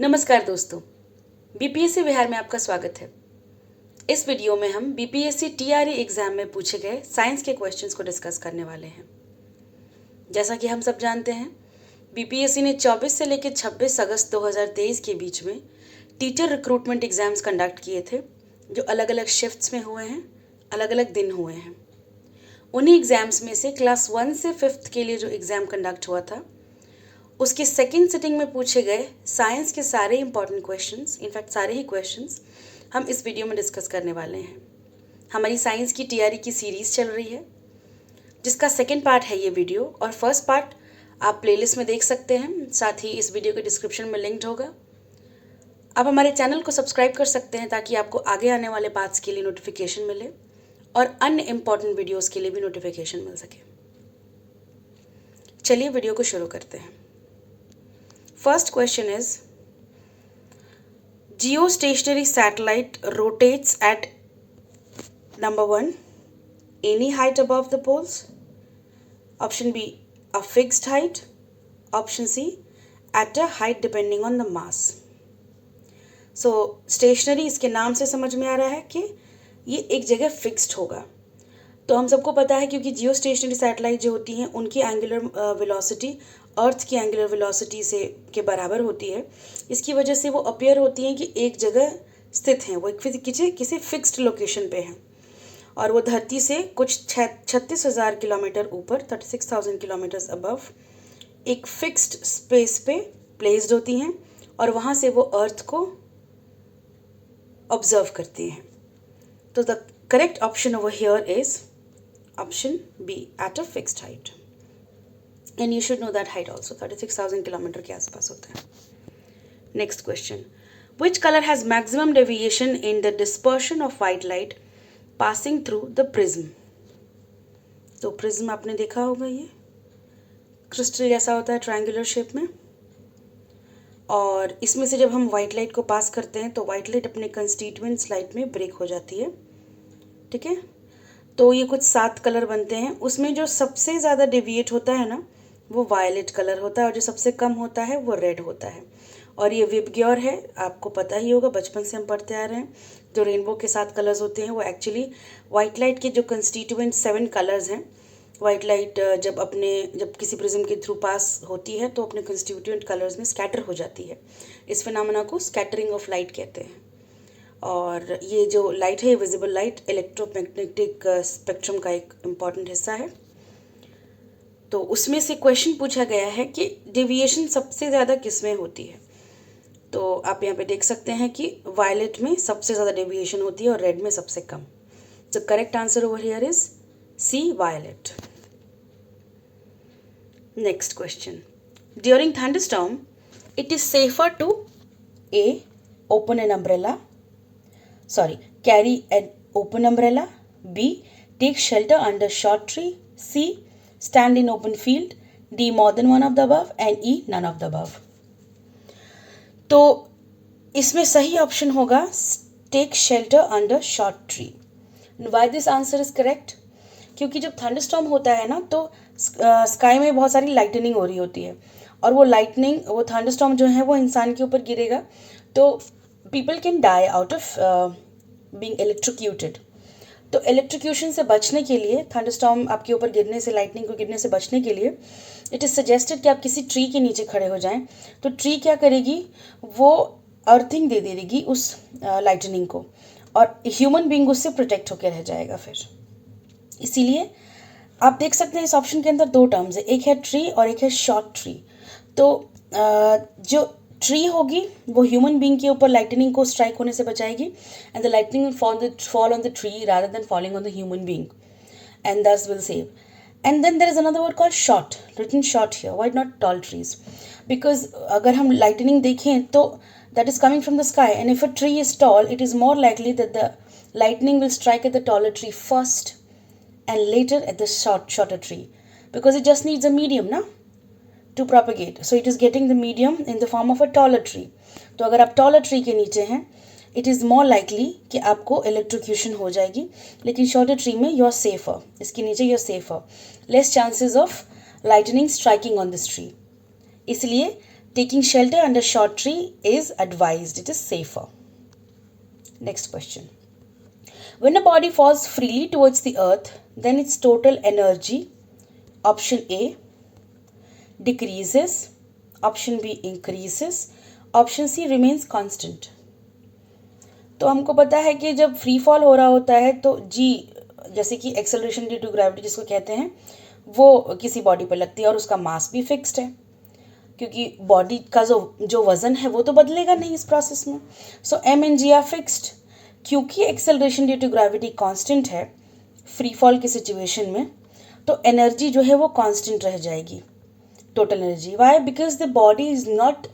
नमस्कार दोस्तों, बीपीएससी बिहार में आपका स्वागत है। इस वीडियो में हम बीपीएससी टीआरई एग्जाम में पूछे गए साइंस के क्वेश्चंस को डिस्कस करने वाले हैं। जैसा कि हम सब जानते हैं, बीपीएससी ने 24 से लेकर 26 अगस्त 2023 के बीच में टीचर रिक्रूटमेंट एग्जाम्स कंडक्ट किए थे, जो अलग अलग शिफ्ट्स में हुए हैं, अलग अलग दिन हुए हैं। उन्हीं एग्जाम्स में से क्लास 1 से 5th के लिए जो एग्ज़ाम कंडक्ट हुआ था, उसके सेकेंड सिटिंग में पूछे गए साइंस के सारे इंपॉर्टेंट क्वेश्चंस, इनफैक्ट सारे ही क्वेश्चंस हम इस वीडियो में डिस्कस करने वाले हैं। हमारी साइंस की टीआरई की सीरीज़ चल रही है, जिसका सेकेंड पार्ट है ये वीडियो, और फर्स्ट पार्ट आप प्लेलिस्ट में देख सकते हैं, साथ ही इस वीडियो के डिस्क्रिप्शन में लिंक्ड होगा। आप हमारे चैनल को सब्सक्राइब कर सकते हैं ताकि आपको आगे आने वाले पार्ट्स के लिए नोटिफिकेशन मिले और अन्य इम्पॉर्टेंट वीडियोज़ के लिए भी नोटिफिकेशन मिल सके। चलिए वीडियो को शुरू करते हैं। First question is, geostationary satellite rotates at number 1, any height above the poles. Option B, a fixed height. Option C, at a height depending on the mass. So stationary इसके नाम से समझ में आ रहा है कि ये एक जगह फिक्स्ड होगा। तो हम सबको पता है, क्योंकि जियो स्टेशनरी सैटेलाइट जो होती हैं उनकी एंगुलर वेलोसिटी अर्थ की एंगुलर वेलोसिटी से के बराबर होती है। इसकी वजह से वो अपीयर होती हैं कि एक जगह स्थित हैं, वो किसी फिक्स्ड लोकेशन पे हैं, और वो धरती से कुछ 36,000 किलोमीटर ऊपर, 36,000 किलोमीटर्स अबव एक फिक्स्ड स्पेस पे प्लेस्ड होती हैं, और वहाँ से वो अर्थ को ऑब्जर्व करती हैं। तो the correct option over here is option B, at a fixed height. And you should know that height also, 36,000 kilometre के आसपास होता है। Next question, which color has maximum deviation in the dispersion of white light passing through the prism? तो prism आपने देखा होगा, ये crystal जैसा होता है ट्रायंगुलर शेप में, और इसमें से जब हम व्हाइट लाइट को पास करते हैं तो व्हाइट लाइट अपने कंस्टिट्यूएंट्स लाइट में ब्रेक हो जाती है। ठीक है, तो ये कुछ 7 कलर बनते हैं। उसमें जो सबसे ज़्यादा डेविएट होता है ना, वो वायलेट कलर होता है, और जो सबसे कम होता है वो रेड होता है। और ये विबग्योर है, आपको पता ही होगा, बचपन से हम पढ़ते आ रहे हैं। जो रेनबो के 7 कलर्स होते हैं वो एक्चुअली वाइट लाइट के जो कंस्टिट्यूएंट 7 कलर्स हैं। वाइट लाइट जब किसी प्रिज्म के थ्रू पास होती है तो अपने कंस्टिट्यूएंट कलर्स में स्कैटर हो जाती है। इस फिनोमेना को स्कैटरिंग ऑफ लाइट कहते हैं। और ये जो लाइट है, विजिबल लाइट, इलेक्ट्रोमैग्नेटिक स्पेक्ट्रम का एक इम्पॉर्टेंट हिस्सा है। तो उसमें से क्वेश्चन पूछा गया है कि डेविएशन सबसे ज़्यादा किस में होती है। तो आप यहाँ पे देख सकते हैं कि वायलेट में सबसे ज़्यादा डेविएशन होती है और रेड में सबसे कम। The correct answer over here is C, violet. Next question, during thunderstorm it is safer to A, open an umbrella, carry an open umbrella, B, take shelter under short tree, C, stand in open field, D, more than one of the above, and E, none of the above. तो इसमें सही option होगा take shelter under short tree. Why this answer is correct? क्योंकि जब thunderstorm होता है ना, तो स्काई में बहुत सारी लाइटनिंग हो रही होती है, और वो थंडरस्टॉर्म जो है वो इंसान के ऊपर गिरेगा, तो people can die out of being electrocuted. तो इलेक्ट्रोक्यूशन से बचने के लिए, थंडरस्टॉर्म आपके ऊपर गिरने से, लाइटनिंग को गिरने से बचने के लिए इट इज़ सजेस्टेड कि आप किसी ट्री के नीचे खड़े हो जाएं। तो ट्री क्या करेगी, वो अर्थिंग दे देगी उस लाइटनिंग को, और ह्यूमन बीइंग उससे प्रोटेक्ट होकर रह जाएगा फिर। इसीलिए आप देख सकते हैं इस ऑप्शन के अंदर 2 टर्म्स है, एक है ट्री और एक है शॉर्ट ट्री। तो जो ट्री होगी वो ह्यूमन बीइंग के ऊपर लाइटनिंग को स्ट्राइक होने से बचाएगी, and the lightning will fall on the tree rather than falling on the human being, and thus will save. And then there is another word called short, written short here. Why not tall trees? Because अगर हम lightning देखें तो that is coming from the sky, and if a tree is tall, it is more likely that the lightning will strike at the taller tree first and later at the shorter tree, because it just needs a medium ना to propagate. So it is getting the medium in the form of a taller tree. तो अगर आप taller tree के नीचे हैं, it is more likely कि आपको electrocution हो जाएगी, लेकिन shorter tree में you are safer, इसके नीचे you are safer, less chances of lightning striking on this tree. इसलिए Taking shelter under short tree is advised. It is safer. Next question. When a body falls freely towards the earth, then its total energy, option A, decreases, option B, increases, option C, remains constant. तो हमको पता है कि जब free fall हो रहा होता है तो जी, जैसे कि एक्सेलरेशन ड्यू टू ग्रेविटी जिसको कहते हैं, वो किसी बॉडी पर लगती है और उसका मास भी फिक्स्ड है, क्योंकि बॉडी का जो वजन है वो तो बदलेगा नहीं इस प्रोसेस में. So m and g are fixed. क्योंकि acceleration due to gravity constant है फ्री फॉल की सिचुएशन में, तो एनर्जी जो है वो कांस्टेंट रह जाएगी, total energy. Why? Because the body is not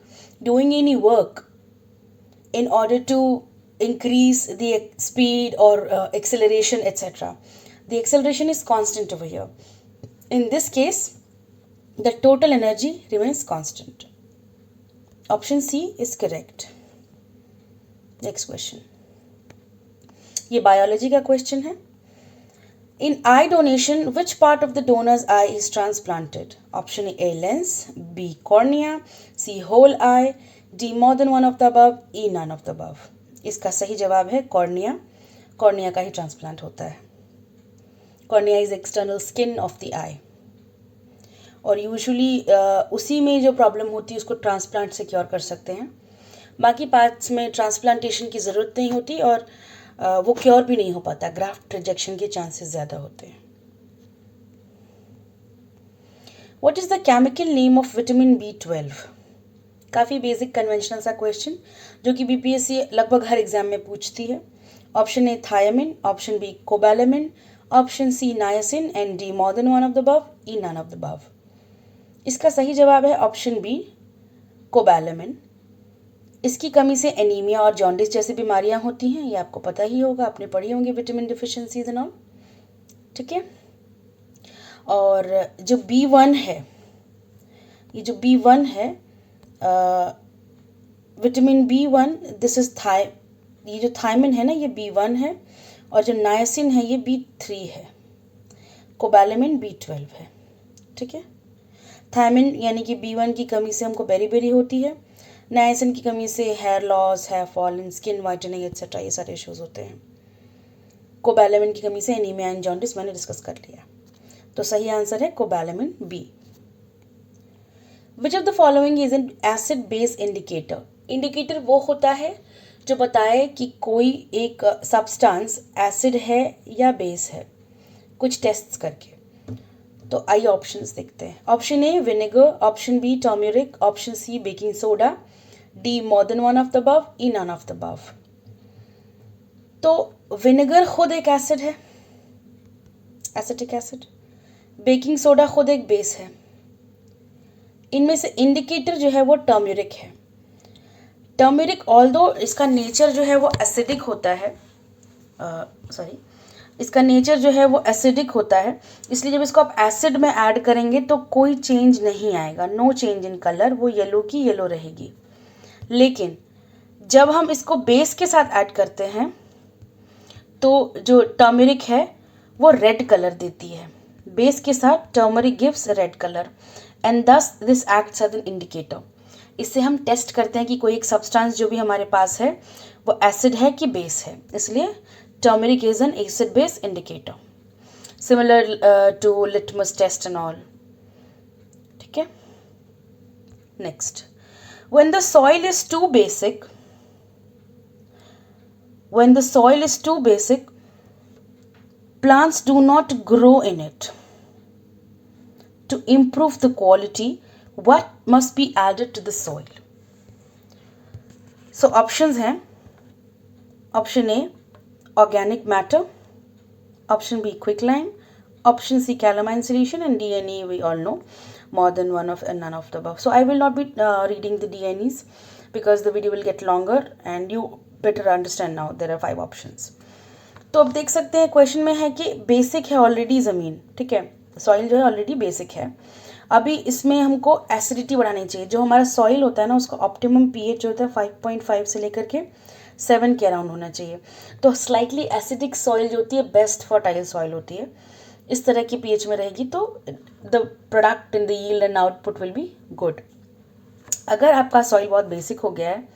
doing any work in order to increase the speed or acceleration, etc. The acceleration is constant over here. In this case, the total energy remains constant. Option C is correct. Next question. ये biology का question है. In eye donation, which part of the donor's eye is transplanted? Option A, lens, B, cornea, C, whole eye, D, more than one of the above, E, none of the above. इसका सही जवाब है cornea. Cornea का ही transplant होता है. Cornea is external skin of the eye, और usually उसी में जो प्रॉब्लम होती है उसको ट्रांसप्लांट से क्योर कर सकते हैं. बाकी पार्ट्स में ट्रांसप्लांटेशन की ज़रूरत नहीं होती और वो क्योर भी नहीं हो पाता. ग्राफ्ट रिजेक्शन के चांसेस ज़्यादा होते हैं. What is the chemical name of vitamin B12? काफ़ी बेसिक कन्वेंशनल सा क्वेश्चन जो कि बीपीएससी लगभग हर एग्जाम में पूछती है. Option A thiamine, option B cobalamin, option C niacin and D more than one of the above, E none of the above. इसका सही जवाब है ऑप्शन बी कोबालामिन. इसकी कमी से एनीमिया और जॉन्डिस जैसी बीमारियां होती हैं, ये आपको पता ही होगा, आपने पढ़ी होंगी विटामिन डिफिशियंसीज एंड ऑल. ठीक है. और जो B1 है, ये जो B1 है विटामिन B1, दिस इज ये जो थायमिन है ना ये B1 है, और जो नायसिन है ये B3 है. कोबालामिन B12 है. ठीक है. थायमिन यानी कि B1 की कमी से हमको बेरी होती है. नायसिन की कमी से hair loss, hair fall, skin whitening etcetera ये सारे इश्यूज होते हैं. कोबालामिन की कमी से एनीमिया एंड जॉन्डिस मैंने डिस्कस कर लिया. तो सही आंसर है cobalamin B. Which of the following is an acid base indicator? Indicator वो होता है जो बताए कि कोई एक सब्सटेंस एसिड है या बेस है, कुछ टेस्ट्स करके. तो आइए ऑप्शंस देखते हैं. Option A vinegar, option B turmeric, option C baking soda, D more than one of the above, E none of the above. तो विनेगर खुद एक एसिड है, एसिटिक एसिड. बेकिंग सोडा खुद एक बेस है. इनमें से इंडिकेटर जो है वो टर्मरिक है. टर्मरिक ऑल्दो इसका नेचर जो है वो एसिडिक होता है, इसका नेचर जो है वो एसिडिक होता है, इसलिए जब इसको आप एसिड में ऐड करेंगे तो कोई चेंज नहीं आएगा, नो चेंज इन कलर, वो येलो की येलो रहेगी. लेकिन जब हम इसको बेस के साथ ऐड करते हैं तो जो टर्मरिक है वो रेड कलर देती है. बेस के साथ turmeric gives red colour and thus this acts as an indicator. इससे हम टेस्ट करते हैं कि कोई एक सब्सटेंस जो भी हमारे पास है वो एसिड है कि बेस है, इसलिए turmeric is an acid base indicator, similar to litmus test and all. ठीक है. Next, when the soil is too basic, when the soil is too basic, plants do not grow in it. To improve the quality, what must be added to the soil? So options हैं. Option A organic matter, option B quicklime, option C calamine solution, and D&E we all know more than one of and none of the above. So I will not be reading the D&Es because the video will get longer and you better understand now. There are 5 options. तो अब देख सकते हैं question में है कि basic है already ज़मीन. ठीक है, सॉइल जो है ऑलरेडी बेसिक है. अभी इसमें हमको एसिडिटी बढ़ानी चाहिए. जो हमारा सॉइल होता है ना उसका ऑप्टिमम पीएच जो होता है 5.5 से लेकर के 7 के अराउंड होना चाहिए. तो स्लाइटली एसिडिक सॉइल जो होती है बेस्ट फर्टाइल सॉइल होती है. इस तरह की पीएच में रहेगी तो the product in the yield and output will be good. अगर आपका सॉइल बहुत बेसिक हो गया है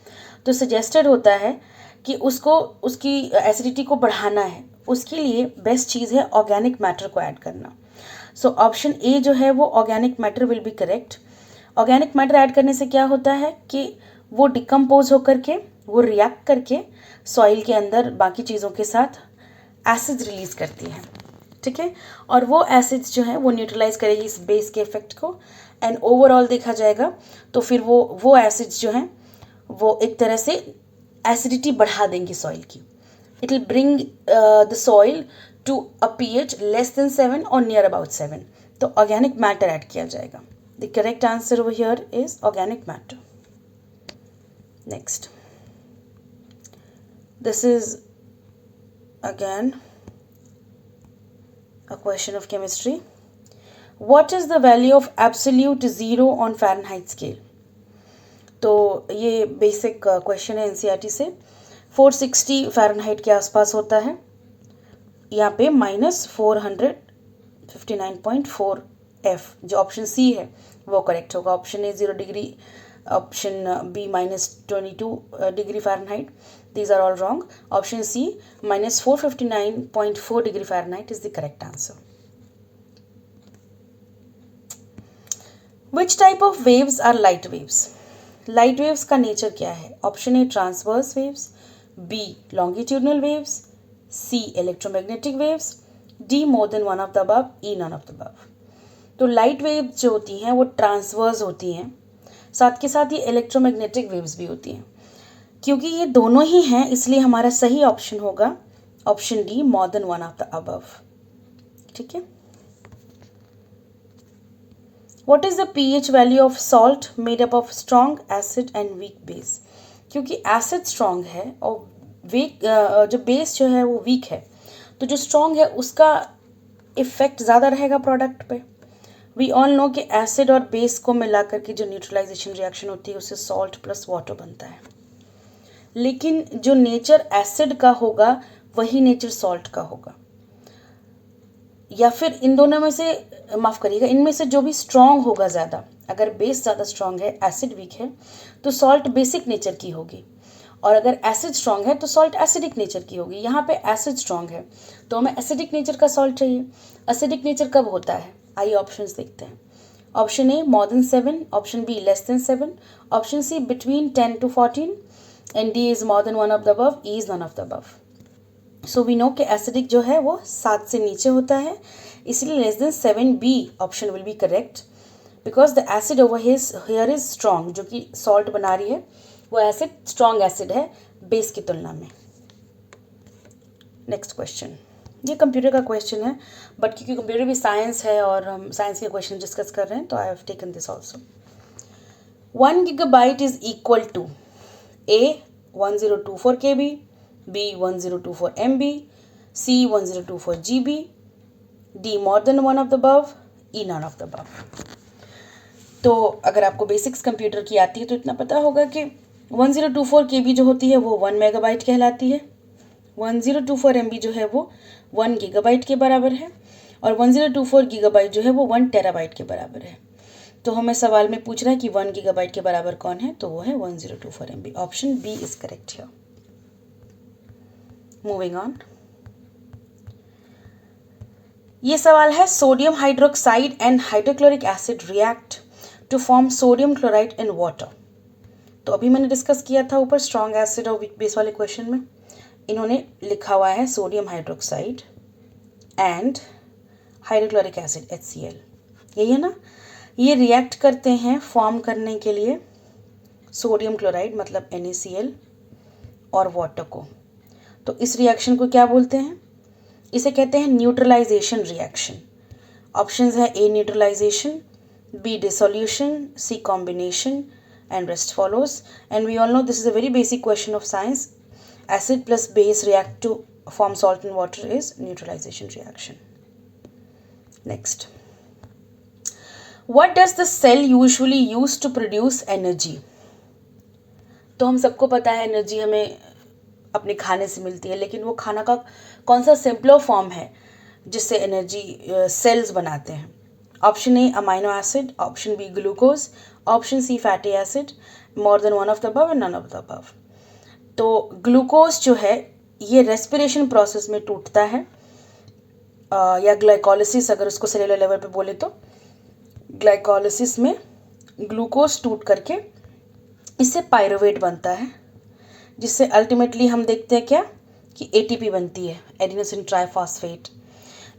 तो सजेस्टेड होता है कि उसको उसकी एसिडिटी को बढ़ाना है, उसके लिए बेस्ट चीज़ है ऑर्गेनिक मैटर को ऐड करना। सो ऑप्शन ए जो है वो organic matter will be correct. Organic matter add करने से क्या होता है कि वो डिकम्पोज होकर के वो रिएक्ट करके सॉइल के अंदर बाकी चीज़ों के साथ एसिड रिलीज करती है, ठीक है, और वो एसिड्स जो है वो न्यूट्रलाइज करेगी इस बेस के इफेक्ट को, एंड ओवरऑल देखा जाएगा तो फिर वो एसिड्स जो हैं वो एक तरह से एसिडिटी बढ़ा देंगी सॉइल की। It will bring the soil to a pH less than 7 और नियर अबाउट 7। तो ऑर्गेनिक मैटर ऐड किया जाएगा। The correct answer over here is organic matter. Next, this is again a question of chemistry. What is the value of absolute zero on Fahrenheit scale? तो ये basic question है NCERT से। 460 Fahrenheit के आसपास होता है, यहाँ पे -459.4 F, जो ऑप्शन सी है वो करेक्ट होगा। Option A 0 degree, option B -22 degree Fahrenheit, these are all wrong. Option C -459.4 degree Fahrenheit is the correct answer. Which type of waves are light waves? Light waves का nature क्या है? Option A transverse waves, B longitudinal waves, C electromagnetic waves, D more than one of the above, E none of the above. तो light waves जो होती हैं वो transverse होती हैं, साथ के साथ ये इलेक्ट्रोमैग्नेटिक वेव्स भी होती हैं। क्योंकि ये दोनों ही हैं इसलिए हमारा सही ऑप्शन होगा option D, more than one of the above, ठीक है। What is the pH value of salt made up of strong acid and weak base? क्योंकि एसिड स्ट्रॉन्ग है और वीक जो बेस जो है वो वीक है, तो जो स्ट्रॉन्ग है उसका इफेक्ट ज़्यादा रहेगा प्रोडक्ट पे। वी ऑल नो कि एसिड और बेस को मिला करके जो न्यूट्रलाइजेशन रिएक्शन होती है उससे सॉल्ट प्लस वाटर बनता है, लेकिन जो नेचर एसिड का होगा वही नेचर सॉल्ट का होगा, या फिर इन दोनों में से, माफ़ करिएगा, इनमें से जो भी स्ट्रॉन्ग होगा ज़्यादा, अगर बेस ज़्यादा स्ट्रॉन्ग है एसिड वीक है तो सॉल्ट बेसिक नेचर की होगी, और अगर एसिड स्ट्रॉन्ग है तो सॉल्ट एसिडिक नेचर की होगी। यहाँ पे एसिड स्ट्रॉन्ग है तो हमें एसिडिक नेचर का सॉल्ट चाहिए। एसिडिक नेचर कब होता है? आइए ऑप्शंस देखते हैं। Option A more than 7, option B less than 7, option C between 10 to 14, and D is more than one of the above, E is none of the above. So we know कि acidic जो है वो 7 से नीचे होता है, इसलिए less than 7, B option will B correct, because the acid over here is strong. जो कि सॉल्ट बना रही है वो एसिड स्ट्रॉन्ग एसिड है बेस की तुलना में। नेक्स्ट क्वेश्चन, ये कंप्यूटर का क्वेश्चन है, बट क्योंकि कंप्यूटर भी साइंस है और हम साइंस के क्वेश्चन डिस्कस कर रहे हैं तो I have taken this also. 1 GB is equal to A 1024 KB, B 1024 MB, C 1024 GB, D more than one of the above, E none of the above। तो अगर आपको बेसिक्स कंप्यूटर की आती है तो इतना पता होगा कि 1024 KB जो होती है वो 1 MB कहलाती है, 1024 MB जो है वो 1 GB के बराबर है, और 1024 GB जो है वो 1 TB के बराबर है। तो हमें सवाल में पूछ रहा है कि 1 GB के बराबर कौन है, तो वो है 1024 MB। Option B is correct here. Moving on, ये सवाल है sodium hydroxide and hydrochloric acid react to form sodium chloride in water. तो अभी मैंने डिस्कस किया था ऊपर स्ट्रॉन्ग एसिड और वीक बेस वाले क्वेश्चन में, इन्होंने लिखा हुआ है sodium hydroxide and hydrochloric acid HCl, यही है ना। ये रिएक्ट करते हैं फॉर्म करने के लिए सोडियम क्लोराइड मतलब NaCl और वाटर को। तो इस रिएक्शन को क्या बोलते हैं? इसे कहते हैं न्यूट्रलाइजेशन रिएक्शन। ऑप्शंस है A neutralization, B dissolution, C combination, and rest follows. And we all know this is a very basic question of science, acid plus base react to form salt and water is neutralization reaction. Next, what does the cell usually use to produce energy? तो हम सबको पता है energy हमें अपने खाने से मिलती है, लेकिन वो खाना का कौन सा सिंपलर फॉर्म है जिससे एनर्जी सेल्स बनाते हैं? Option A amino acid, option B glucose, option C fatty acid, more than one of the above and none of the above. तो ग्लूकोज जो है ये रेस्पिरेशन प्रोसेस में टूटता है, या ग्लाइकोलिसिस अगर उसको सेलुलर लेवल पे बोले तो ग्लाइकोलिसिस में ग्लूकोज टूट करके इससे पायरुवेट बनता है, जिससे अल्टीमेटली हम देखते हैं क्या कि एटीपी बनती है, एडिनोसिन ट्राइफॉस्फेट।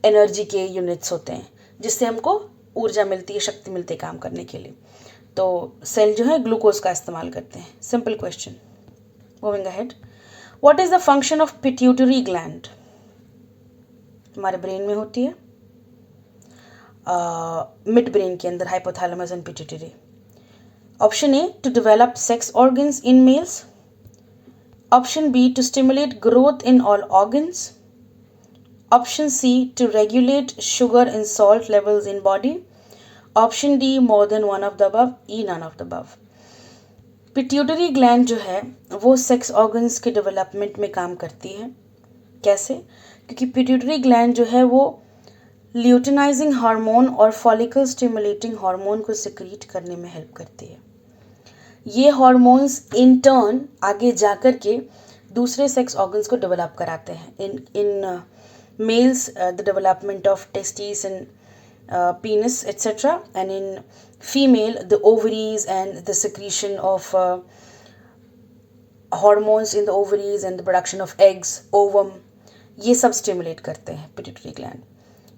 एनर्जी के यूनिट्स होते हैं जिससे हमको ऊर्जा मिलती है, शक्ति मिलती है काम करने के लिए। तो सेल जो है ग्लूकोज का इस्तेमाल करते हैं। Simple question. Moving ahead, what is the function of pituitary gland? हमारे ब्रेन में होती है, मिड ब्रेन के अंदर, hypothalamus and pituitary. Option A to develop sex organs in males, option B to stimulate growth in all organs, option C to regulate sugar and salt levels in body, option D more than one of the above, E none of the above. Pituitary gland जो है वो sex organs के development में काम करती है। कैसे? क्योंकि पिट्यूटरी ग्लैंड जो है वो ल्यूटिनाइजिंग हार्मोन और फॉलिकल स्टिमुलेटिंग हार्मोन को सिक्रीट करने में हेल्प करती है। ये हार्मोन्स इन टर्न आगे जाकर के दूसरे सेक्स ऑर्गन्स को डेवलप कराते हैं। In males the development of testis and penis etc, and in female the ovaries and the secretion of hormones in the ovaries and the production of eggs, ovum, ये सब stimulate करते हैं pituitary gland.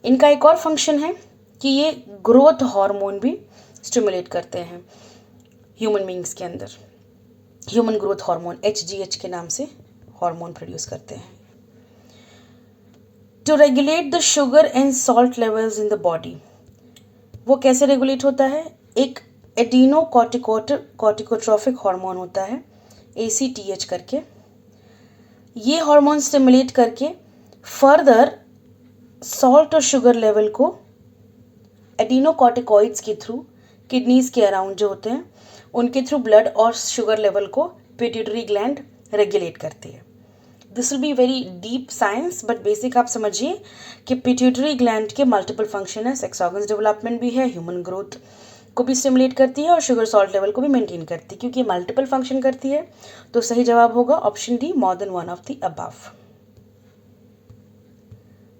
इनका एक और function है कि ये ग्रोथ हार्मोन भी स्टिमुलेट करते हैं ह्यूमन बींग्स के अंदर। ह्यूमन ग्रोथ हार्मोन HGH के नाम से हार्मोन प्रोड्यूस करते हैं। To regulate the sugar and salt levels in the body, वो कैसे रेगुलेट होता है? एक एडिनो कॉर्टिकोट्रोफिक हार्मोन होता है ACTH करके। ये हार्मोन स्टिमुलेट करके फर्दर सॉल्ट और शुगर लेवल को एडिनोकॉर्टिकॉइड्स के थ्रू, किडनीज के अराउंड जो होते हैं उनके थ्रू ब्लड और शुगर लेवल को पिट्यूटरी ग्लैंड रेगुलेट करती है। This will be very deep science, but basic आप समझिए कि पिट्यूटरी ग्लैंड के मल्टीपल फंक्शन है। सेक्स ऑर्गन्स डेवलपमेंट भी है, ह्यूमन ग्रोथ को भी स्टिमुलेट करती है और शुगर सॉल्ट लेवल को भी मेंटेन करती है। क्योंकि मल्टीपल फंक्शन करती है तो सही जवाब होगा option D, more than one of the above.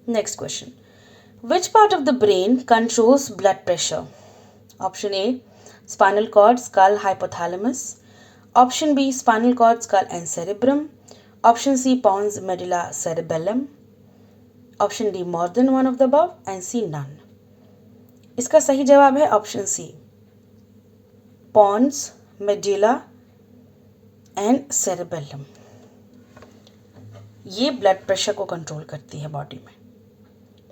Next question, which part of the brain controls blood pressure? Option A spinal cord, skull, hypothalamus, option B spinal cord, skull and cerebrum, option C pons medulla cerebellum, option D more than one of the above and C none. इसका सही जवाब है option C, pons medulla and cerebellum। ये blood pressure को control करती है body में।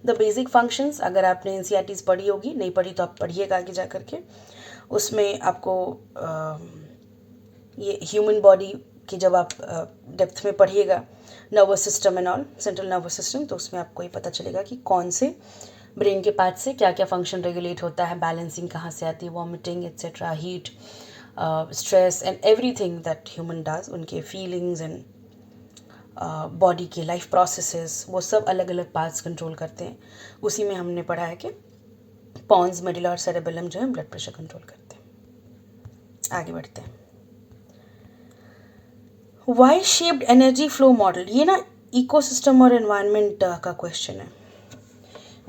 The basic functions अगर आपने NCERTs पढ़ी होगी, नहीं पढ़ी तो आप पढ़िएगा आगे जा करके। उसमें आपको ये ह्यूमन बॉडी कि जब आप डेप्थ में पढ़िएगा nervous system and all, central nervous system, तो उसमें आपको ये पता चलेगा कि कौन से ब्रेन के पार्ट से क्या क्या फंक्शन रेगुलेट होता है, बैलेंसिंग कहाँ से आती है, vomiting etcetera, heat, stress and everything that human does, उनके फीलिंग्स एंड बॉडी के लाइफ प्रोसेसेस, वो सब अलग अलग पार्ट्स कंट्रोल करते हैं। उसी में हमने पढ़ा है कि pons medulla और cerebellum जो है ब्लड प्रेशर कंट्रोल करते हैं। आगे बढ़ते हैं। Y shaped energy flow model, ये ना इकोसिस्टम और एनवायरनमेंट का क्वेश्चन है।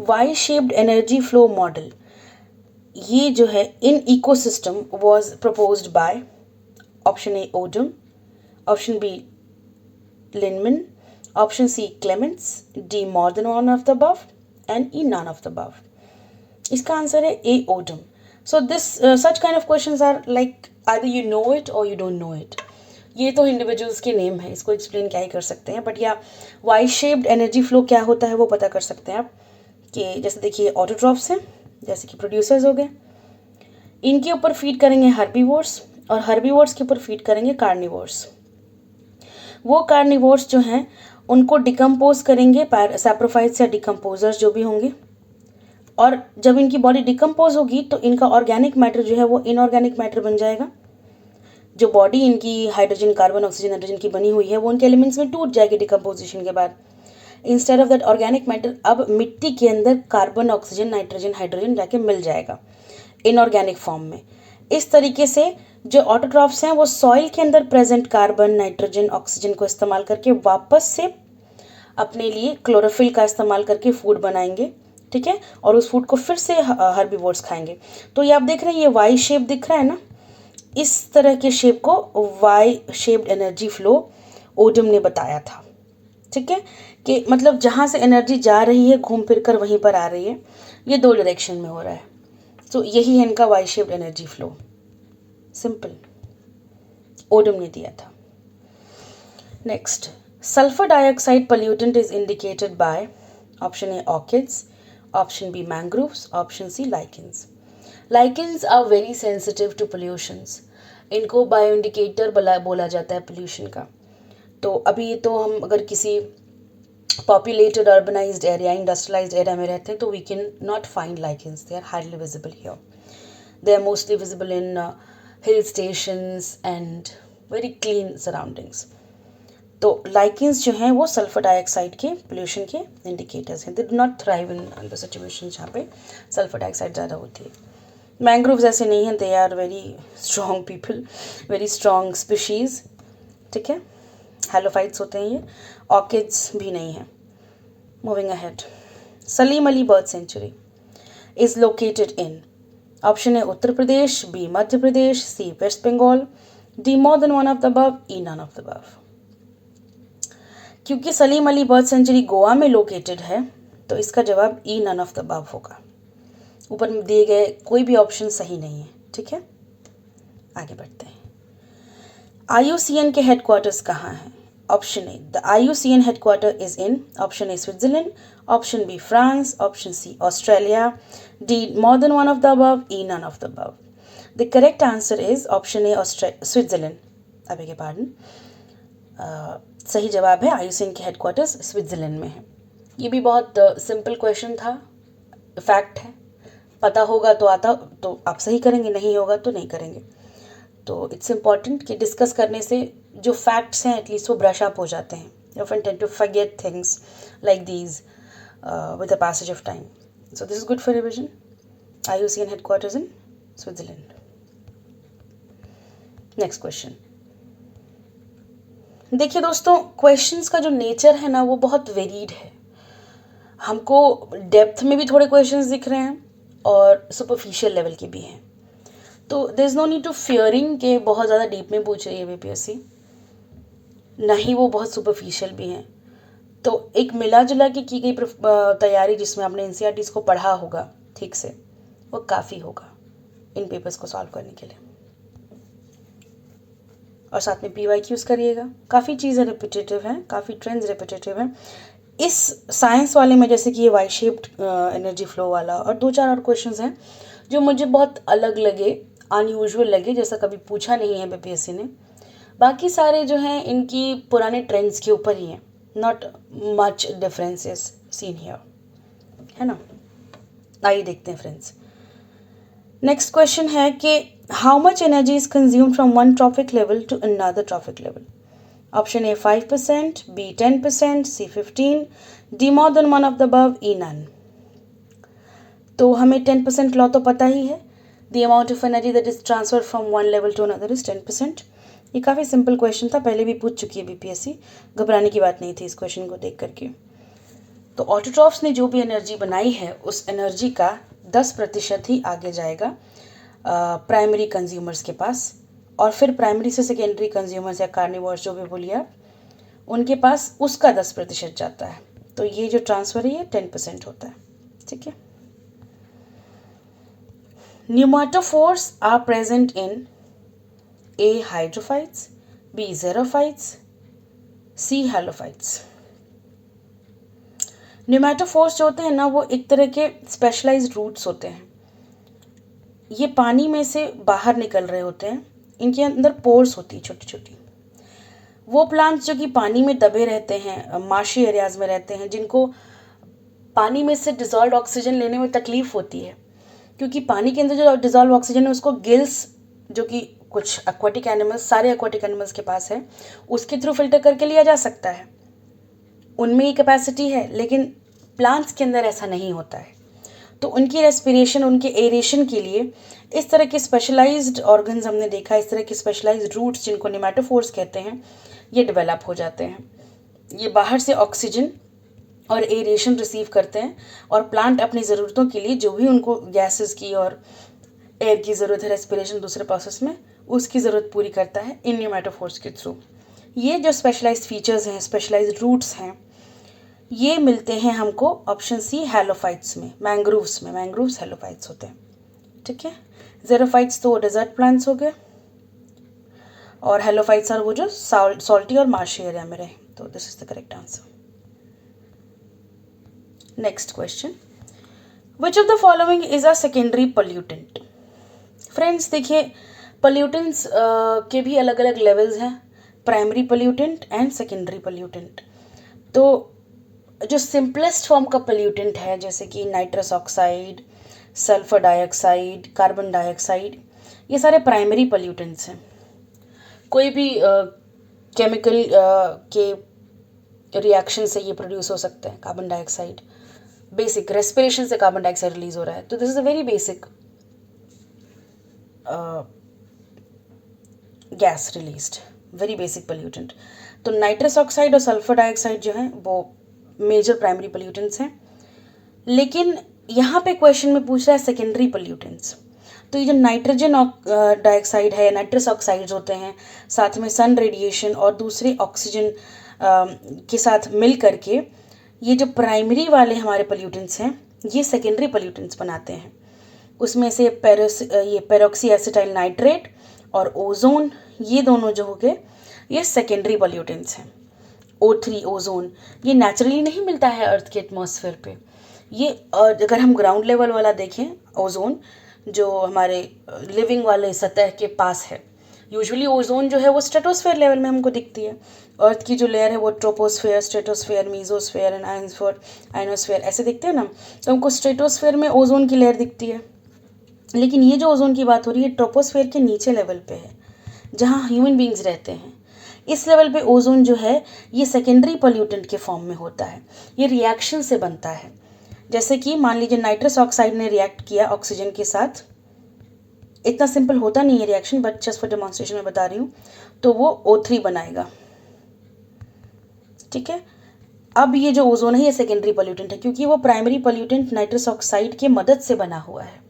Y shaped energy flow model, ये जो है in ecosystem was proposed by option A Odum, option B Lindeman, option C Clements, D more than one of the above and E none of the above. इसका answer है A Odum. So this such kind of questions are like either you know it और you don't know it. ये तो individuals के name है, इसको explain क्या ही कर सकते हैं, बट या वाई शेप्ड एनर्जी फ्लो क्या होता है वो पता कर सकते हैं आप। कि जैसे देखिए ऑटोट्रॉफ्स हैं, जैसे कि प्रोड्यूसर्स हो गए, इनके ऊपर फीड करेंगे हर्बीवोर्स और हर्बीवोर्स के ऊपर फीड करेंगे कार्निवोर्स। वो कार्निवोर्स जो हैं उनको डिकम्पोज करेंगे सैप्रोफाइट्स या डिकम्पोजर्स जो भी होंगे, और जब इनकी बॉडी डिकम्पोज होगी तो इनका ऑर्गेनिक मैटर जो है वो इनऑर्गेनिक मैटर बन जाएगा। जो बॉडी इनकी हाइड्रोजन, कार्बन, ऑक्सीजन, नाइट्रोजन की बनी हुई है वो उनके एलिमेंट्स में टूट जाएगी डिकम्पोजिशन के बाद। Instead of that organic matter अब मिट्टी के अंदर कार्बन, ऑक्सीजन, नाइट्रोजन, हाइड्रोजन जाके मिल जाएगा इनऑर्गेनिक फॉर्म में। इस तरीके से जो ऑटोट्रॉफ्स हैं वो सॉइल के अंदर प्रेजेंट कार्बन, नाइट्रोजन, ऑक्सीजन को इस्तेमाल करके वापस से अपने लिए क्लोरोफिल का इस्तेमाल करके फूड बनाएंगे, ठीक है, और उस फूड को फिर से हर्बीवोर्स खाएंगे। तो ये आप देख रहे हैं, ये वाई शेप दिख रहा है ना, इस तरह के शेप को Y shaped energy flow Odum ने बताया था, ठीक है, कि मतलब जहाँ से एनर्जी जा रही है घूम फिर कर वहीं पर आ रही है, ये 2 डायरेक्शन में हो रहा है। तो यही है इनका Y shaped energy flow, simple, Odum ने दिया था। Next, sulphur dioxide pollutant is indicated by option A orchids, option B mangroves, option C lichens. Lichens are very sensitive to pollutions, इनको बायो इंडिकेटर बोला जाता है पोल्यूशन का। तो अभी तो हम अगर किसी populated urbanised area, industrialised area में रहते हैं तो we can not find lichens, they are hardly visible here, they are mostly visible in hill stations and very clean surroundings. तो लाइकेंस जो हैं वो सल्फर डाइऑक्साइड के पोल्यूशन के इंडिकेटर्स हैं। They do not thrive in the situation जहाँ पे sulphur dioxide ज़्यादा होती है। मैंग्रोव्स ऐसे नहीं हैं, they are very strong people, very strong species, ठीक है, हैलोफाइट्स होते हैं ये, ऑर्किड्स भी नहीं है। Moving ahead, Salim Ali bird sanctuary is located in, option A Uttar Pradesh, B Madhya Pradesh, C West Bengal, D more than one of the above, E none of the above. क्योंकि Salim Ali bird sanctuary Goa में लोकेटेड है तो इसका जवाब E none of the above होगा। ऊपर में दिए गए कोई भी ऑप्शन सही नहीं है, ठीक है, आगे बढ़ते हैं। IUCN के हेडक्वार्टर्स कहाँ हैं? Option A, the IUCN headquarter is in, option A Switzerland, option B France, option C Australia, D more than one of the above, E none of the above. The correct answer is option A Switzerland, अबे के pardon, सही जवाब है IUCN के headquarters Switzerland में है। ये भी बहुत सिंपल क्वेश्चन था, फैक्ट है, पता होगा तो आता तो आप सही करेंगे, नहीं होगा तो नहीं करेंगे। तो इट्स इम्पॉर्टेंट कि डिस्कस करने से जो फैक्ट्स हैं एटलीस्ट वो ब्रश अप हो जाते हैं। You often tend to forget things like these with the passage of time, so this is good for revision. IUCN headquarters in Switzerland. Next question, देखिए दोस्तों, क्वेश्चंस का जो नेचर है ना वो बहुत वेरीड है। हमको डेप्थ में भी थोड़े क्वेश्चंस दिख रहे हैं और सुपरफिशियल लेवल के भी हैं, तो there is no need to fearing कि बहुत ज़्यादा डीप में पूछ रही है BPSC, ना ही वो बहुत सुपरफिशियल भी हैं। तो एक मिला जुला के की गई तैयारी जिसमें आपने NCERTs को पढ़ा होगा ठीक से, वो काफ़ी होगा इन पेपर्स को सॉल्व करने के लिए। और साथ में PYQs करिएगा, काफ़ी चीज़ें रिपीटेटिव हैं, काफ़ी ट्रेंड्स रिपीटेटिव हैं। इस साइंस वाले में जैसे कि ये वाई शेप्ड एनर्जी फ्लो वाला और 2-4 और क्वेश्चंस हैं जो मुझे बहुत अलग लगे, अनयूजुअल लगे, जैसा कभी पूछा नहीं है BPSC ने। बाकी सारे जो हैं इनकी पुराने ट्रेंड्स के ऊपर ही हैं, not much differences seen here, है ना। आइए देखते हैं फ्रेंड्स। नेक्स्ट क्वेश्चन है कि how much energy is consumed from one trophic level to another trophic level. Option A 5%, B 10%, C 15, D more than one of the above, E none. तो हमें 10% law तो पता ही है, the amount of energy that is transfer from one level to another is 10%। ये काफ़ी simple question था, पहले भी पूछ चुकी है BPSC, घबराने की बात नहीं थी इस क्वेश्चन को देख करके। तो ऑटोट्रॉफ्स ने जो भी एनर्जी बनाई है उस एनर्जी का 10% ही आगे जाएगा प्राइमरी कंज्यूमर्स के पास, और फिर प्राइमरी से सेकेंडरी कंज्यूमर्स या कार्निवोर्स जो भी बोलिए आप, उनके पास उसका 10% जाता है। तो ये जो ट्रांसफ़र है ये 10% होता है, ठीक है। Pneumatophores are present in A hydrophytes, B xerophytes, C halophytes. Pneumatophores जो होते हैं ना वो एक तरह के स्पेशलाइज्ड रूट्स होते हैं, ये पानी में से बाहर निकल रहे होते हैं, इनके अंदर पोर्स होती है छोटी छोटी। वो प्लांट्स जो कि पानी में दबे रहते हैं, मार्शी एरियाज में रहते हैं, जिनको पानी में से डिज़ोल्व ऑक्सीजन लेने में तकलीफ होती है, क्योंकि पानी के अंदर जो डिज़ोल्व ऑक्सीजन है उसको गिल्स, जो कि कुछ एक्वाटिक एनिमल्स, सारे एक्वाटिक एनिमल्स के पास है, उसके थ्रू फिल्टर करके लिया जा सकता है। उनमें ये कैपेसिटी है, लेकिन प्लांट्स के अंदर ऐसा नहीं होता है। तो उनकी रेस्पिरेशन, उनके एरेशन के लिए इस तरह के स्पेशलाइज्ड ऑर्गन्स हमने देखा, इस तरह के स्पेशलाइज्ड रूट्स जिनको नेमेटोफोर्स कहते हैं, ये डेवलप हो जाते हैं। ये बाहर से ऑक्सीजन और एरेशन रिसीव करते हैं और प्लांट अपनी ज़रूरतों के लिए जो भी उनको गैसेस की और एयर की ज़रूरत है रेस्पिरेशन दूसरे प्रोसेस में, उसकी ज़रूरत पूरी करता है इन नेमेटोफोर्स के थ्रू। ये जो स्पेशलाइज्ड फीचर्स हैं, स्पेशलाइज्ड रूट्स हैं, ये मिलते हैं हमको ऑप्शन सी हैलोफाइट्स में, मैंग्रोव्स में। मैंग्रोव्स हैलोफाइट्स होते हैं, ठीक है। ज़ेरोफाइट्स तो डेजर्ट प्लांट्स हो गए, और हैलोफाइट्स आर वो जो सॉल्टी और मार्शी एरिया में रहे। तो this is the correct answer. Next question, which of the following is a secondary pollutant. Friends देखिए, पोल्यूटेंट्स के भी अलग अलग लेवल्स हैं, primary pollutant and secondary pollutant. तो जो सिंपलेस्ट फॉर्म का पोल्यूटेंट है, जैसे कि nitrous oxide, sulphur dioxide, carbon dioxide, ये सारे प्राइमरी पोल्यूटेंट्स हैं। कोई भी केमिकल के रिएक्शन से ये प्रोड्यूस हो सकते हैं। कार्बन डाइऑक्साइड, बेसिक रेस्पिरेशन से कार्बन डाइऑक्साइड रिलीज हो रहा है, तो this is a very basic gas released, very basic pollutant. तो नाइट्रस ऑक्साइड और सल्फर डाइऑक्साइड जो हैं वो मेजर प्राइमरी पोल्यूटेंट्स हैं। लेकिन यहाँ पे क्वेश्चन में पूछ रहा है सेकेंडरी पोल्यूटेंट्स। तो ये जो नाइट्रोजन डाइऑक्साइड है, नाइट्रस ऑक्साइड्स होते हैं, साथ में सन रेडिएशन और दूसरे ऑक्सीजन के साथ मिल करके ये जो प्राइमरी वाले हमारे पोल्यूटेंट्स हैं, ये सेकेंडरी पोल्यूटेंट्स बनाते हैं। उसमें से ये पेरोक्सी एसिटाइल नाइट्रेट और ओजोन, ये दोनों जो हो गए ये सेकेंडरी पोल्यूटेंट्स हैं। O3 ओजोन, ये नेचुरली नहीं मिलता है अर्थ के एटमॉस्फेयर पे। ये अगर हम ग्राउंड लेवल वाला देखें, ओजोन जो हमारे लिविंग वाले सतह के पास है, यूजुअली ओजोन जो है वो स्ट्रेटोस्फेयर लेवल में हमको दिखती है। अर्थ की जो लेयर है वो troposphere, stratosphere, mesosphere and ionosphere ऐसे दिखते हैं ना। तो हमको स्ट्रेटोस्फेयर में ओजोन की लेयर दिखती है। लेकिन ये जो ओजोन की बात हो रही है ट्रोपोस्फेयर के नीचे लेवल पे है, जहाँ ह्यूमन बींग्स रहते हैं। इस लेवल पे ओजोन जो है ये सेकेंडरी पोल्यूटेंट के फॉर्म में होता है। ये रिएक्शन से बनता है। जैसे कि मान लीजिए नाइट्रस ऑक्साइड ने रिएक्ट किया ऑक्सीजन के साथ, इतना सिंपल होता नहीं है reaction, but just for demonstration में बता रही हूँ, तो वो O3 बनाएगा, ठीक है। अब ये जो ओजोन है ये सेकेंडरी पोल्यूटेंट है, क्योंकि वो प्राइमरी पोल्यूटेंट नाइट्रस ऑक्साइड की मदद से बना हुआ है।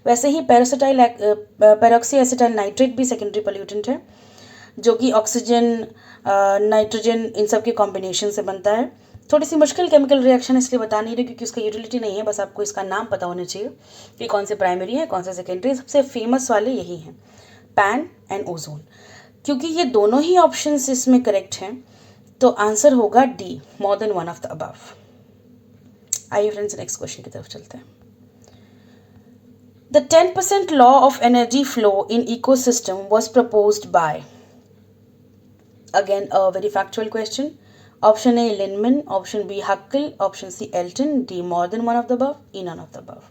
वैसे ही पेरोक्सी एसिटाइल नाइट्रेट भी सेकेंडरी पोल्यूटेंट है, जो कि ऑक्सीजन, नाइट्रोजन, इन सब के कॉम्बिनेशन से बनता है। थोड़ी सी मुश्किल केमिकल रिएक्शन इसलिए बता नहीं रही क्योंकि उसका यूटिलिटी नहीं है, बस आपको इसका नाम पता होना चाहिए कि कौन से प्राइमरी है कौन से सेकेंडरी। सबसे फेमस वाले यही हैं, पैन एंड ओजोन। क्योंकि ये दोनों ही ऑप्शंस इसमें करेक्ट हैं, तो आंसर होगा D, more than one of the above. आइए फ्रेंड्स नेक्स्ट क्वेश्चन की तरफ चलते हैं। The 10% law of energy flow in ecosystem was proposed by, again a very factual question, option A Linneman, option B Huckel, option C Elton, D more than one of the above, E none of the above.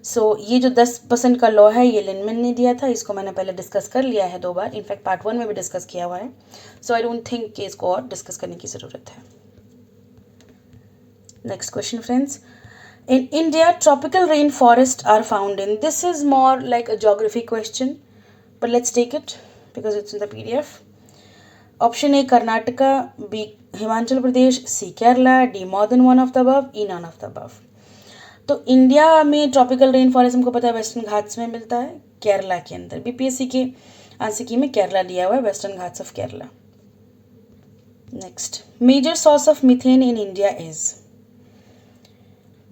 So ये जो 10% का law है ये लिनमैन ने दिया था, इसको मैंने पहले डिस्कस कर लिया है 2 बार, इनफैक्ट पार्ट 1 में भी डिस्कस किया हुआ है। सो आई डोंट थिंक कि इसको और डिस्कस करने की ज़रूरत है। Next question friends, in India tropical rainforests are found in, this is more like a geography question, but let's take it because it's in the PDF. Option A Karnataka, B Himachal Pradesh, C Kerala, D more than one of the above, E none of the above. तो India में tropical rain forest हमको पता है Western Ghats में मिलता है, केरला के अंदर। बीपीएससी के आंसर में केरला दिया हुआ है, Western Ghats of Kerala. Next, major source of methane in India is,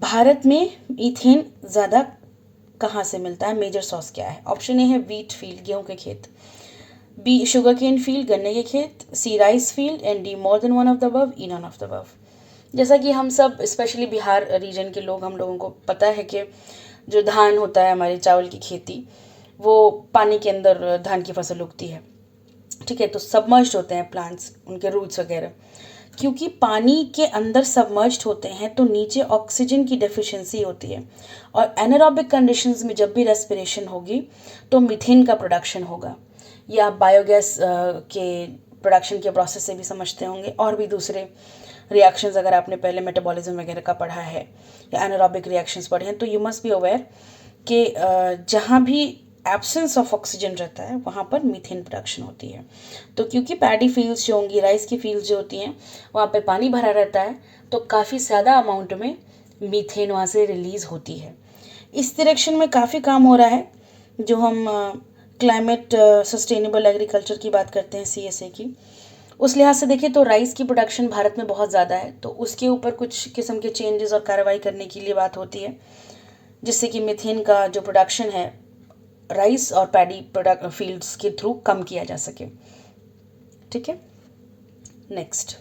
Bharat में ईथेन ज़्यादा कहाँ से मिलता है, मेजर सोर्स क्या है। ऑप्शन ए है वीट फील्ड, गेहूं के खेत, बी शुगर केन फील्ड, गन्ने के खेत, C rice field and D more than one of the above, E none of the above. जैसा कि हम सब स्पेशली बिहार रीजन के लोग, हम लोगों को पता है कि जो धान होता है हमारे चावल की खेती, वो पानी के अंदर धान की फसल उगती है, ठीक है। तो सबमर्ज्ड होते हैं प्लांट्स, उनके रूट्स वगैरह, क्योंकि पानी के अंदर सबमर्ज्ड होते हैं तो नीचे ऑक्सीजन की डेफिशिएंसी होती है, और एनारोबिक कंडीशंस में जब भी रेस्पिरेशन होगी तो मीथेन का प्रोडक्शन होगा। ये आप बायोगैस के प्रोडक्शन के प्रोसेस से भी समझते होंगे, और भी दूसरे रिएक्शंस अगर आपने पहले मेटाबॉलिज्म वगैरह का पढ़ा है या एनारोबिक रिएक्शंस पढ़े हैं, तो यू मस्ट बी अवेयर कि जहाँ भी एब्सेंस ऑफ ऑक्सीजन रहता है वहाँ पर मीथेन प्रोडक्शन होती है। तो क्योंकि पैडी फील्ड्स जो होंगी, राइस की फील्ड्स जो होती हैं, वहाँ पे पानी भरा रहता है, तो काफ़ी ज़्यादा अमाउंट में मीथेन वहाँ से रिलीज़ होती है। इस डायरेक्शन में काफ़ी काम हो रहा है। जो हम क्लाइमेट सस्टेनेबल एग्रीकल्चर की बात करते हैं, CSA की, उस लिहाज से देखें तो राइस की प्रोडक्शन भारत में बहुत ज़्यादा है, तो उसके ऊपर कुछ किस्म के चेंजेस और कार्रवाई करने के लिए बात होती है, जिससे कि मीथेन का जो प्रोडक्शन है राइस और पैडी प्रोडक्ट फील्ड्स के थ्रू कम किया जा सके। ठीक है, next,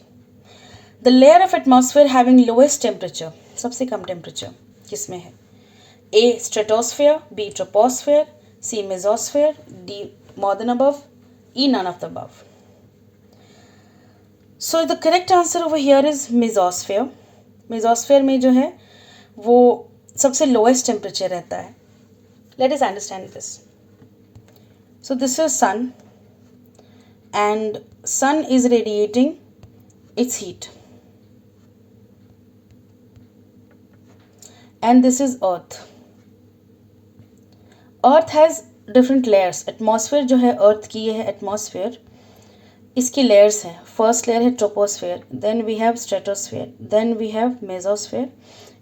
the layer of atmosphere having lowest temperature, सबसे कम टेम्परेचर किसमें है? A stratosphere, B troposphere, C mesosphere, D more than above, E none of the above. So the correct answer over here is mesosphere. Mesosphere में जो है वो सबसे lowest temperature रहता है. Let us understand this. So this is sun, and sun is radiating its heat, and this is earth. Earth has different layers. Atmosphere जो है अर्थ की, ये है एटमॉस्फेयर, इसकी लेयर्स हैं. फर्स्ट लेयर है troposphere, then we have stratosphere, then we have mesosphere,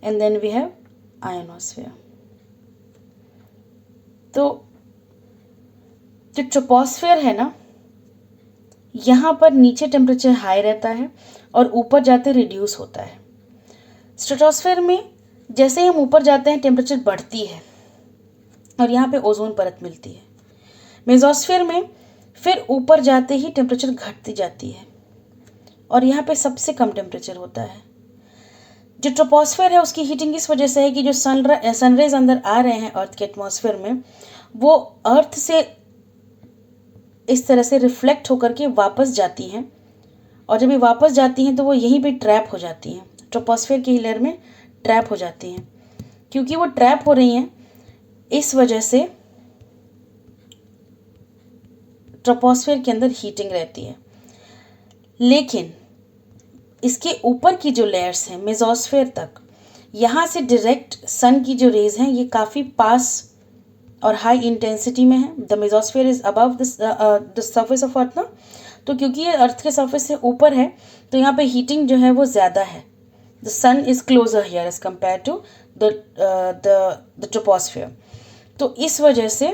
and then we have ionosphere. तो जो ट्रोपोस्फेयर है ना, यहाँ पर नीचे टेम्परेचर हाई रहता है और ऊपर जाते रिड्यूस होता है. स्ट्रेटोस्फेयर में जैसे ही हम ऊपर जाते हैं टेम्परेचर बढ़ती है और यहाँ पे ओजोन परत मिलती है. मेसोस्फेयर में फिर ऊपर जाते ही टेम्परेचर घटती जाती है और यहाँ पे सबसे कम टेम्परेचर होता है. जो ट्रोपोस्फेयर है उसकी हीटिंग इस वजह से है कि जो सनरेज अंदर आ रहे हैं अर्थ के एटमॉस्फेयर में, वो अर्थ से इस तरह से रिफ्लेक्ट होकर के वापस जाती हैं, और जब ये वापस जाती हैं तो वो यहीं पे ट्रैप हो जाती हैं. ट्रोपोस्फेयर की लेयर में ट्रैप हो जाती हैं. क्योंकि वो ट्रैप हो रही हैं, इस वजह से ट्रोपोस्फेयर के अंदर हीटिंग रहती है. लेकिन इसके ऊपर की जो लेयर्स हैं मेसोस्फेयर तक, यहाँ से डायरेक्ट सन की जो रेज हैं ये काफ़ी पास और हाई इंटेंसिटी में है. The mesosphere is above the surface of earth ना, तो क्योंकि ये अर्थ के सरफेस से ऊपर है तो यहाँ पे हीटिंग जो है वो ज़्यादा है. The sun is closer here as compare to the troposphere. तो इस वजह से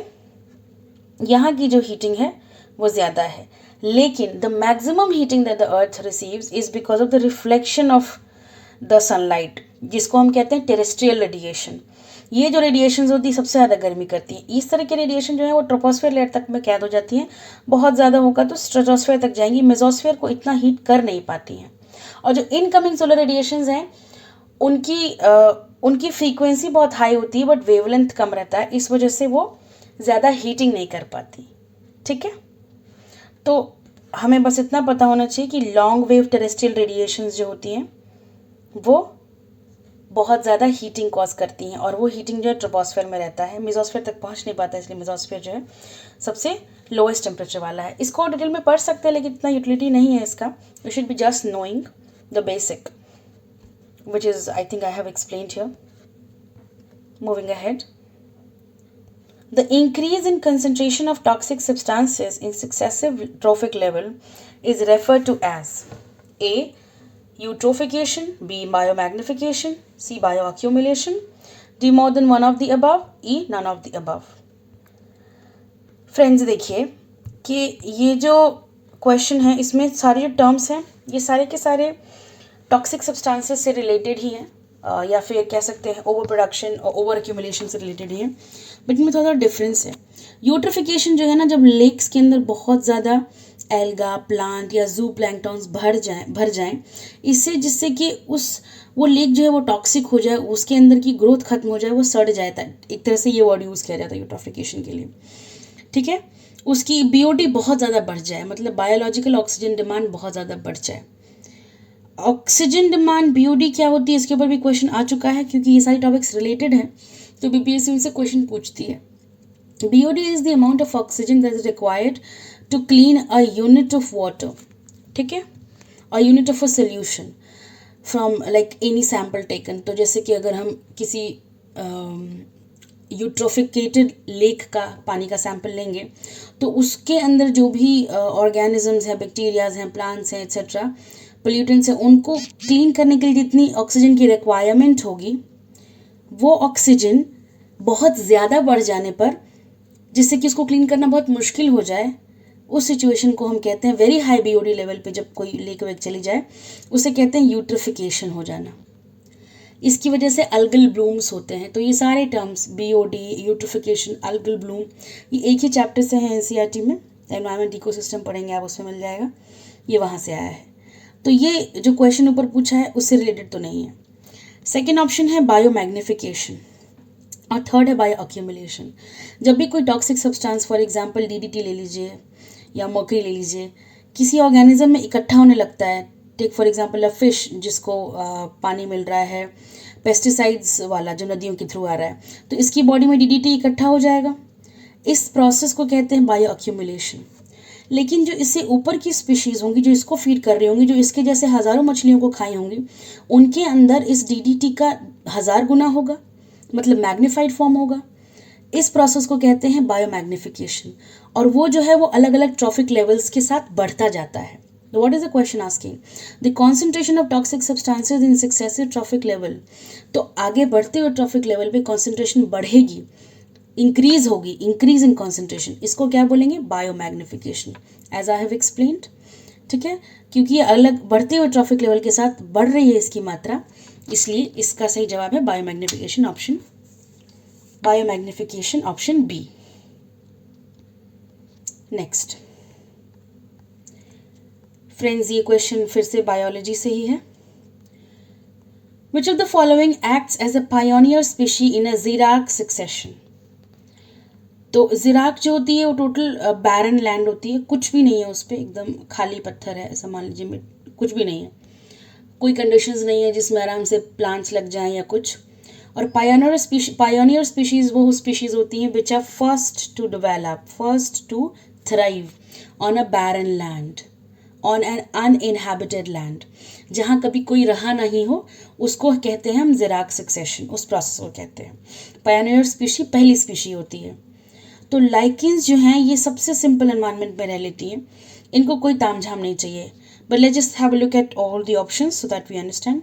यहाँ की जो हीटिंग है वो ज़्यादा है. लेकिन the maximum heating that the earth receives is because of the reflection of the sunlight, जिसको हम कहते हैं टेरेस्ट्रियल रेडिएशन. ये जो रेडिएशन होती है सबसे ज़्यादा गर्मी करती है. इस तरह के रेडिएशन जो है वो ट्रोपोस्फेयर लेयर तक में कैद हो जाती हैं. बहुत ज़्यादा होगा तो स्ट्रेटोस्फेयर तक जाएंगी, मेसोस्फेयर को इतना हीट कर नहीं पाती हैं. और जो इनकमिंग सोलर रेडिएशंस हैं उनकी फ्रीक्वेंसी बहुत हाई होती है बट वेवलेंथ कम रहता है, इस वजह से वो ज़्यादा हीटिंग नहीं कर पाती. ठीक है, तो हमें बस इतना पता होना चाहिए कि लॉन्ग वेव टेरेस्ट्रियल रेडिएशंस जो होती हैं वो बहुत ज़्यादा हीटिंग कॉज करती हैं, और वो हीटिंग जो है ट्रोपोस्फेयर में रहता है, मेसोस्फेयर तक पहुंच नहीं पाता. इसलिए मेसोस्फेयर जो है सबसे लोएस्ट टेम्परेचर वाला है. इसको डिटेल में पढ़ सकते हैं लेकिन इतना यूटिलिटी नहीं है इसका. You should be just knowing the basic, which is I think I have explained here. Moving ahead, the increase in concentration of toxic substances in successive trophic level is referred to as A. eutrophication, B. biomagnification, C. bioaccumulation, D. more than one of the above, E. none of the above. Friends, देखिए कि ये जो question है इसमें सारे जो terms हैं ये सारे के सारे टॉक्सिक सब्सटेंसेस से रिलेटेड ही हैं, या फिर कह सकते हैं ओवर प्रोडक्शन और ओवर एक्यूमुलेशन से रिलेटेड ही है, बट इनमें थोड़ा डिफरेंस है. यूट्रोफिकेशन जो है ना, जब लेक्स के अंदर बहुत ज़्यादा एल्गा प्लांट या जू प्लैंक्टॉन्स भर जाएं इससे, जिससे कि वो लेक जो है वो टॉक्सिक हो जाए, उसके अंदर की ग्रोथ खत्म हो जाए, वो सड़ जाता है. एक तरह से ये वर्ड यूज़ किया जाता है यूट्रोफिकेशन के लिए. ठीक है, उसकी BOD बहुत ज़्यादा बढ़ जाए, मतलब बायोलॉजिकल ऑक्सीजन डिमांड बहुत ज़्यादा बढ़ जाए. ऑक्सीजन डिमांड BOD क्या होती है इसके ऊपर भी क्वेश्चन आ चुका है, क्योंकि ये सारी टॉपिक्स रिलेटेड हैं तो BPSC उनसे क्वेश्चन पूछती है. BOD is the amount of oxygen that is required to clean a unit of water. ठीक है, a unit of a solution. From like any sample taken. तो जैसे कि अगर हम किसी यूट्रोफिकेटेड लेक का पानी का सैंपल लेंगे तो उसके अंदर जो भी ऑर्गेनिजम्स हैं, बैक्टीरियाज हैं, प्लांट्स हैं, एक्सेट्रा पोल्यूटेंट्स हैं, उनको क्लीन करने के लिए जितनी ऑक्सीजन की रिक्वायरमेंट होगी वो ऑक्सीजन बहुत ज़्यादा बढ़ जाने पर, जिससे कि उसको क्लीन करना बहुत मुश्किल हो जाए, उस सिचुएशन को हम कहते हैं वेरी हाई बीओडी लेवल पे जब कोई लेक वेक चली जाए, उसे कहते हैं यूट्रिफिकेशन हो जाना। इसकी वजह से अल्गल ब्लूम्स होते हैं। तो ये सारे terms BOD, eutrophication, algal Bloom, ये एक ही चैप्टर से हैं एनसीईआरटी में, एनवायरमेंट इकोसिस्टम पढ़ेंगे आप, उसमें मिल जाएगा, ये वहाँ से आया है। तो ये जो क्वेश्चन ऊपर पूछा है उससे रिलेटेड तो नहीं है। सेकेंड ऑप्शन है बायोमैग्निफिकेशन और थर्ड है बायो अक्यूमुलेशन। जब भी कोई toxic substance, for example DDT ले लीजिए या मर्करी ले लीजिए, किसी ऑर्गेनिज्म में इकट्ठा होने लगता है, take for example a fish जिसको पानी मिल रहा है पेस्टिसाइड्स वाला जो नदियों के थ्रू आ रहा है, तो इसकी बॉडी में डीडीटी इकट्ठा हो जाएगा। इस प्रोसेस को कहते हैं बायो अक्यूमुलेशन। लेकिन जो इससे ऊपर की स्पीशीज़ होंगी, जो इसको फीड कर रही होंगी, जो इसके जैसे हज़ारों मछलियों को खाई होंगी, उनके अंदर इस डीडीटी का 1000 गुना होगा, मतलब मैग्नीफाइड फॉर्म होगा। इस प्रोसेस को कहते हैं बायोमैग्निफिकेशन, और वो जो है वो अलग अलग ट्रॉफिक लेवल्स के साथ बढ़ता जाता है। तो what is the question asking? The concentration of toxic substances in successive trophic level. तो आगे बढ़ते हुए ट्रॉफिक लेवल पे कॉन्सेंट्रेशन बढ़ेगी, इंक्रीज होगी, इंक्रीज इन कॉन्सेंट्रेशन, इसको क्या बोलेंगे? Biomagnification, as I have explained. ठीक है, क्योंकि ये अलग बढ़ते हुए ट्रॉफिक लेवल के साथ बढ़ रही है इसकी मात्रा, इसलिए इसका सही जवाब है biomagnification option, biomagnification option B. Next friends, ये क्वेश्चन फिर से बायोलॉजी से ही है। Which of the following acts as a pioneer species in a xeric succession. तो ज़ीराक जो होती है वो टोटल बैरन लैंड होती है, कुछ भी नहीं है उस पर, एकदम खाली पत्थर है, ऐसा मान लीजिए, में कुछ भी नहीं है, कोई कंडीशंस नहीं है जिसमें आराम से प्लांट्स लग जाएं या कुछ। और पायोनियर स्पीशीज़ वो स्पीशीज़ होती हैं which are first to develop, first to thrive on a barren land, on an uninhabited land, जहाँ कभी कोई रहा नहीं हो, उसको कहते हैं हम ज़ीराक सक्सेशन, उस प्रोसेस को कहते हैं। पायोनियर स्पीशी पहली स्पीशी होती है। तो लाइकिन्स जो हैं ये सबसे सिंपल एनवायरनमेंट में रह लेती हैं, इनको कोई तामझाम नहीं चाहिए। But let's just have a look at all the options so that we understand.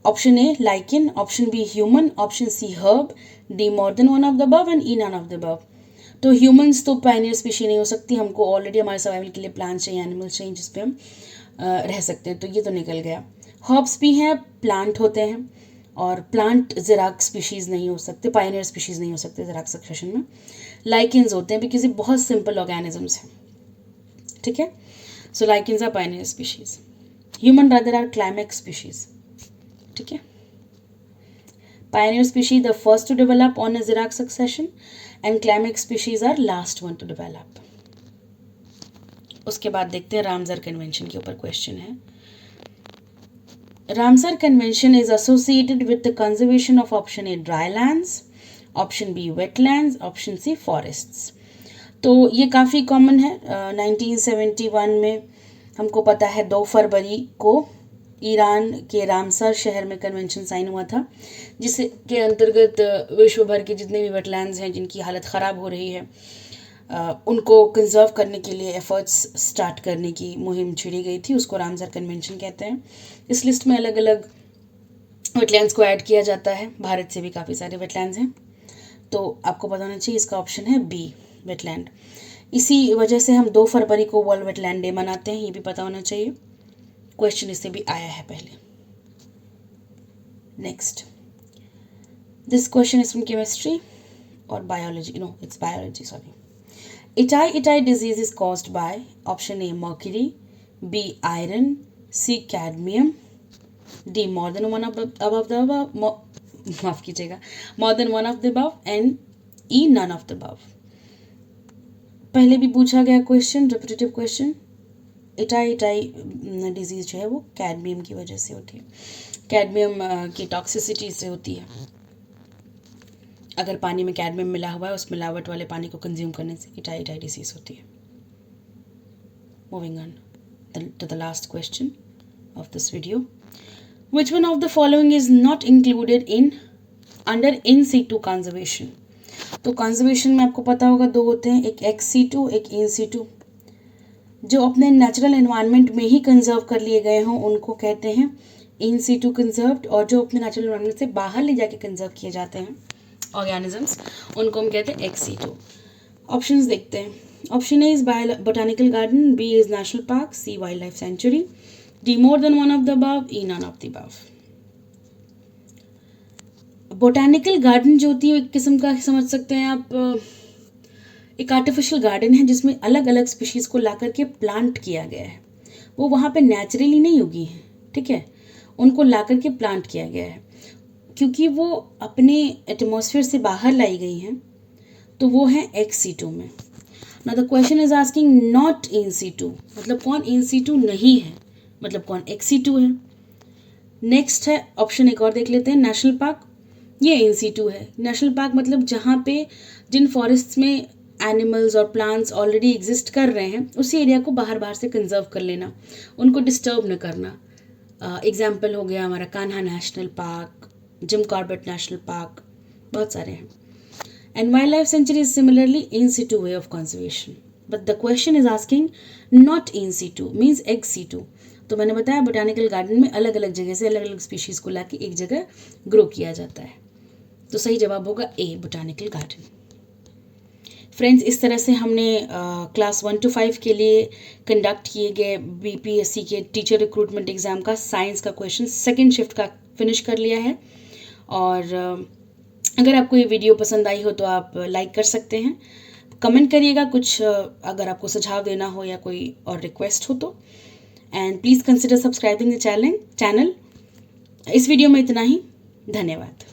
Option A lichen, option B human, option C herb, D more than one of the above and E none of the above. तो humans तो pioneer species नहीं हो सकती, हमको already हमारे survival के लिए plants चाहिए, एनिमल्स चाहिए जिस पे हम रह सकते हैं, तो ये तो निकल गया। हर्ब्स भी हैं, प्लांट होते हैं, और प्लांट ज़ीराक स्पीशीज़ नहीं हो सकते, पायनियर स्पीशीज़ नहीं हो सकते ज़ीराक सक्सेशन में। लाइकिन्स होते हैं बिकॉज ये बहुत सिंपल ऑर्गेनिजम्स हैं। ठीक है, so lichens are pioneer species, human rather are climax species. ठीक है, pioneer species the first to develop on a Zyrac succession and climax species are last one to develop. उसके बाद देखते हैं रामसर कन्वेंशन के ऊपर क्वेश्चन है। Ramsar convention is associated with the conservation of option A dry lands, option B wetlands, option C forests. तो ये काफ़ी कॉमन है। 1971 में हमको पता है 2 फरवरी को ईरान के रामसर शहर में कन्वेंशन साइन हुआ था, जिसके अंतर्गत विश्व भर के जितने भी वेटलैंड्स हैं जिनकी हालत ख़राब हो रही है, उनको कंजर्व करने के लिए एफर्ट्स स्टार्ट करने की मुहिम छिड़ी गई थी, उसको रामसर कन्वेंशन कहते हैं। इस लिस्ट में अलग अलग वेटलैंड्स को ऐड किया जाता है, भारत से भी काफ़ी सारे वेटलैंड्स हैं, तो आपको पता होना चाहिए इसका ऑप्शन है बी, वेटलैंड। इसी वजह से हम 2 फरवरी को वर्ल्ड वेटलैंड डे मनाते हैं, ये भी पता होना चाहिए, क्वेश्चन इससे भी आया है पहले। Next, this question is from chemistry और biology, no it's biology, sorry. Itai disease is caused by option A mercury, B iron, C cadmium, D more than one of the above, माफ कीजिएगा, more than one of the above, and E none of the above। पहले भी पूछा गया question, repetitive question. Itai disease जो है वो cadmium की वजह से होती है, कैडमियम की टॉक्सिसिटी से होती है। अगर पानी में कैडमियम मिला हुआ है, उस मिलावट वाले पानी को कंज्यूम करने से इटाई डिजीज़ होती है। Moving on to the last question of this video. Which one of the following is not included in under in situ conservation? तो कंजर्वेशन में आपको पता होगा दो होते हैं, एक एक्स सीटू, एक इन सीटू। जो अपने नेचुरल एनवायरनमेंट में ही कंजर्व कर लिए गए हों उनको कहते हैं इन सीटू कंजर्व्ड, और जो अपने नेचुरल एनवायरनमेंट से बाहर ले जाके कंजर्व किए जाते हैं ऑर्गेनिजम्स, उनको हम कहते हैं एक्स सीटू। ऑप्शंस देखते हैं। Option A is botanical garden, B is national park, C wild life sanctuary, D more than one of the above, E none of the above. Botanical garden जो होती है एक किस्म का समझ सकते हैं आप, एक आर्टिफिशियल गार्डन है जिसमें अलग अलग स्पीशीज़ को ला करके प्लांट किया गया है। वो वहाँ पे नेचुरली नहीं उगी है, ठीक है, उनको ला करके प्लांट किया गया है। क्योंकि वो अपने एटमॉस्फेयर से बाहर लाई गई हैं तो वो है एक्स सीटू में। Now the question is asking not in situ, मतलब कौन इन सीटू नहीं है, मतलब कौन एक्स सीटू है। नेक्स्ट है ऑप्शन एक और देख लेते हैं, नेशनल पार्क, ये इन सीटू है। नेशनल पार्क मतलब जहाँ पे जिन फॉरेस्ट में एनिमल्स और प्लांट्स ऑलरेडी एग्जिस्ट कर रहे हैं उसी एरिया को बाहर बाहर से कंजर्व कर लेना, उनको डिस्टर्ब न करना। एग्जाम्पल हो गया हमारा Kanha national park, Jim Corbett national park, बहुत सारे हैं। And wild life sanctuary is similarly in situ way of conservation, but the question is asking not in situ means ex situ. तो मैंने बताया बोटानिकल गार्डन में अलग अलग जगह से अलग अलग स्पीशीज़ को लाके एक जगह ग्रो किया जाता है। तो सही जवाब होगा ए, बोटानिकल गार्डन। फ्रेंड्स, इस तरह से हमने क्लास 1 to 5 के लिए कंडक्ट किए गए बीपीएससी के टीचर रिक्रूटमेंट एग्ज़ाम का साइंस का क्वेश्चन सेकंड शिफ्ट का फिनिश कर लिया है। और अगर आपको ये वीडियो पसंद आई हो तो आप लाइक कर सकते हैं, कमेंट करिएगा कुछ अगर आपको सुझाव देना हो या कोई और रिक्वेस्ट हो तो, and please consider subscribing the channel. इस वीडियो में इतना ही, धन्यवाद।